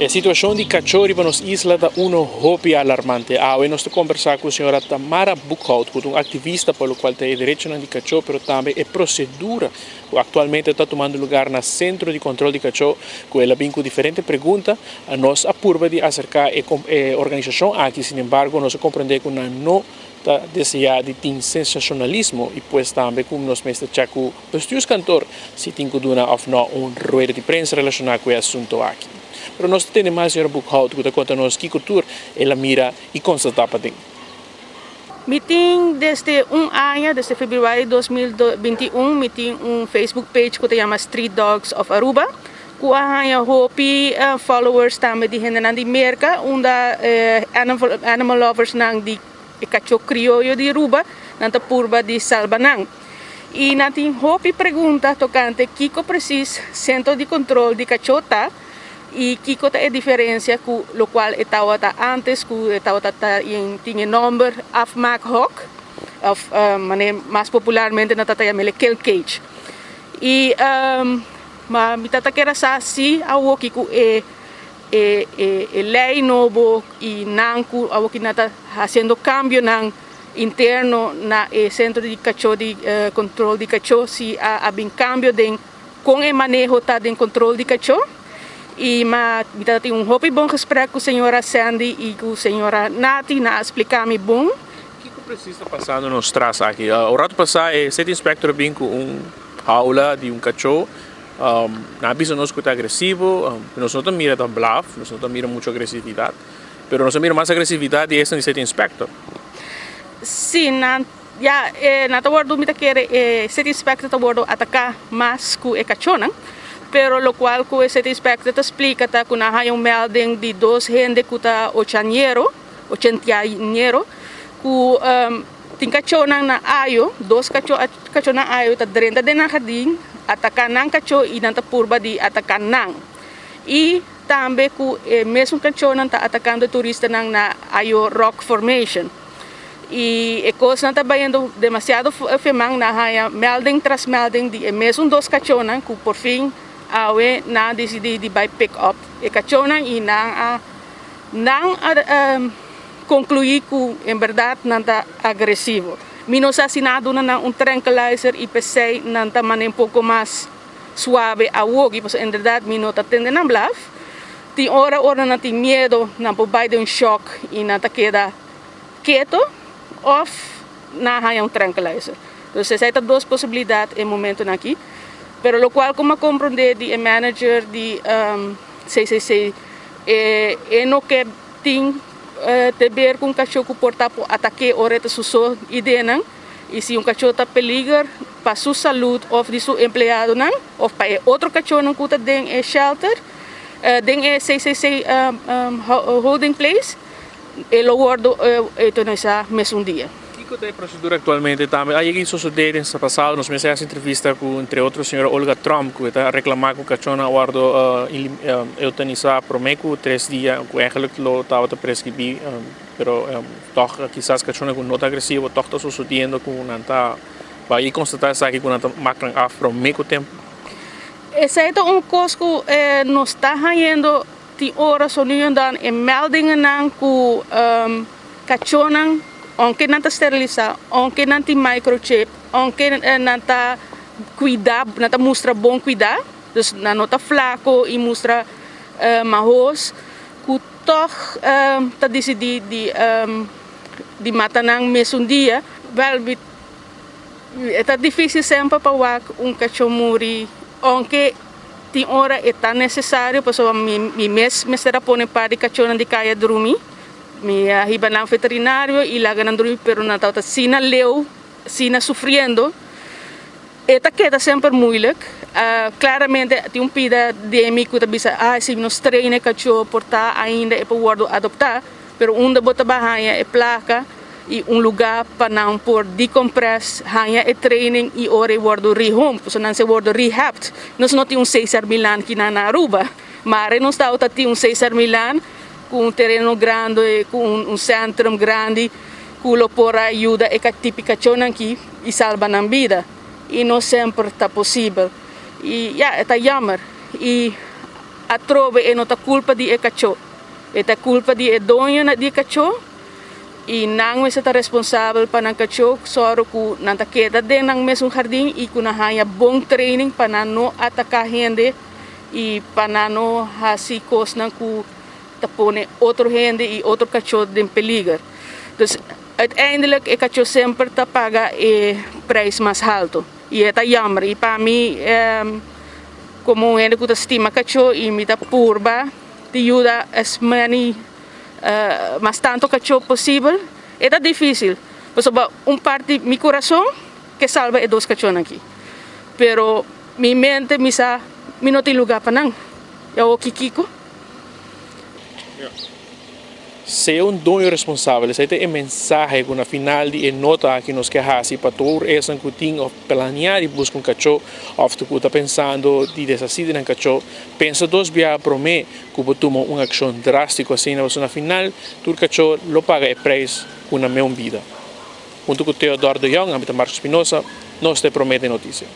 A situação de cachorro para nas islas é hobby alarmante. Hoje nós estamos conversando com a senhora Tamara Buchhout, uma ativista pelo qual tem direito de cachorro, mas também a procedura que atualmente está tomando lugar no Centro de Controle de Cachorro, que ela vem com diferentes perguntas, a nós apurva de acercar a organização aqui, sin embargo, nós compreendemos que não está desejado de sensacionalismo e pois também como nós mestres chaco postos cantor se tem que dar ou não rueda de prensa relacionada com o assunto aqui. Pero nós temos mais a senhora Buchhout que conta nos que cultura ela mira e constata para dentro. Meeting desde ano, desde fevereiro de 2021, meeting Facebook page que se chama Street Dogs of Aruba. Que há hopi followers também de gente na merca, onde animal lovers nang de cachorro criollo de Aruba, na purba de Salbanang. E na tem hopi pergunta tocante kiko precis centro de controle de cachorro e que é a diferença com o qual estava antes, que estava tinha nome afmaakhok, mais popularmente na chamada kill cage. E me tata quer assim ao que lei novo e não que nata fazendo cambio na interno na centro de cachorro de controle de cachorro se há bem cambio com o manejo de controle de cachorro. E tem hobby bom gesprek com a senhora Sandy e com a senhora Nati na explicar-me bom. O que precisa passar nos traz aqui? O rato passado, o sete inspector vem com aula de cachorro. Na avisa nós que está agressivo, nós não mira da bluff, nós não mira muita agressividade, mas nós mira mais agressividade e esse é o sete inspector. Sim, na tawardo mita quer sete inspector tawardo atacar mais com o cachorro. Pero lo cual que esse inspector te explica que há melding de dois gente que está ochanheiro, que tem cachorro na aio, dois cachorro na aio tá dentro de na jardim, atacar nang cachorro e nanta purba de atacar nang. E também que mesmo cachorro tá atacando turista na aio rock formation. E a coisa não está indo demasiado femang na há melding tras melding de mesmo dois cachorros que por fim awe na decidi de by pick up e cachorro e não concluir que em verdade não está agressivo. Menos assinado na tranquilizer e pensei não está um pouco mais suave a wogi, porque em verdade não está tendo na bluff. Tem hora não tem medo, não pode dar choque e não está queda quieto ou não há tranquilizer. Então, essas são duas possibilidades em momento aqui. Pero lo cual como compreender de manager de CCC no que tem te ver com cachorro portar por ataque ou reta suso ideia e se cachorro está perigo para sua saúde ou de seu empregado não ou para outro cachorro não custa den shelter den CCC holding place lo guardo então nessa mesmo dia. Qual é a procedura atualmente também? Aí que sucedeu nessa passada, nós fizemos essa entrevista com, entre outros, a senhora Olga Trump, que está a reclamar que o cachorro guardo eutanizar por meio de 3 dias, que eigenlijk lo estava a prescrever, mas quizás cachorro não está agressivo, está sucedendo com não está, vai constatar isso aqui que não está macrando af por meio tempo. Esse é coisa que nós está fazendo de horas ou não dan em meldingen não que cachorro aunque não está esterilizado, aunque não tem microchip, aunque não está cuidado, não está mostra bom cuidado, então não está flaco e mostra marros, que toch está decidido de matar não mesmo dia, é difícil sempre para cachorro morrer, aunque tem hora é tão necessário, porque me será pôr para cachorro de caia dormir. Me arriba na veterinário e lá ganhando pero na tauta sina leu sina sofrendo eta queda sempre moeilijk claramente tem pida de mim que bisa se nos treina cachorro portar ainda é para guardo adoptar pero onde bota barraia é placa e lugar para não por decompress, hanya e training e ore wordo rehome, so não se wordo rehabbed. Nós não temos Cesar Milan que na Aruba, mas nós temos Cesar Milan com terreno grande, com centro grande, que por ajuda e que tipificação aqui e salva a vida. E não sempre está possível. E é jammer. E a trove é não a culpa de cachorro. É a culpa de dono de cachorro. E não é responsável para o cachorro, só que não queda dentro do mesmo jardim e que não há bom training para não atacar gente e para não fazer coisas que põe outro gente e outro cachorro em perigo. Então, uiteindelijk, o cachorro sempre paga o preço mais alto. E é jammer. E para mim, como gente que estima cachorro e me purba, te ajuda mas tanto cachorro possível, é difícil. Por parte do meu coração que salva é 2 cachorros aqui. Pero minha mente me não tem lugar para não. Eu kikiko. Se é dono responsável, se é mensagem que na final de nota que nos quer para todo esse que tem ou planear e buscar cachorro, ou que está pensando de desacir um cachorro, pensa 2 vezes para mim que vou tomar uma ação drástica assim, mas na final, todo cachorro lo paga o preço na minha vida. Junto com o Teodoro de Jong, a Marcos Espinosa, nós te promete notícia.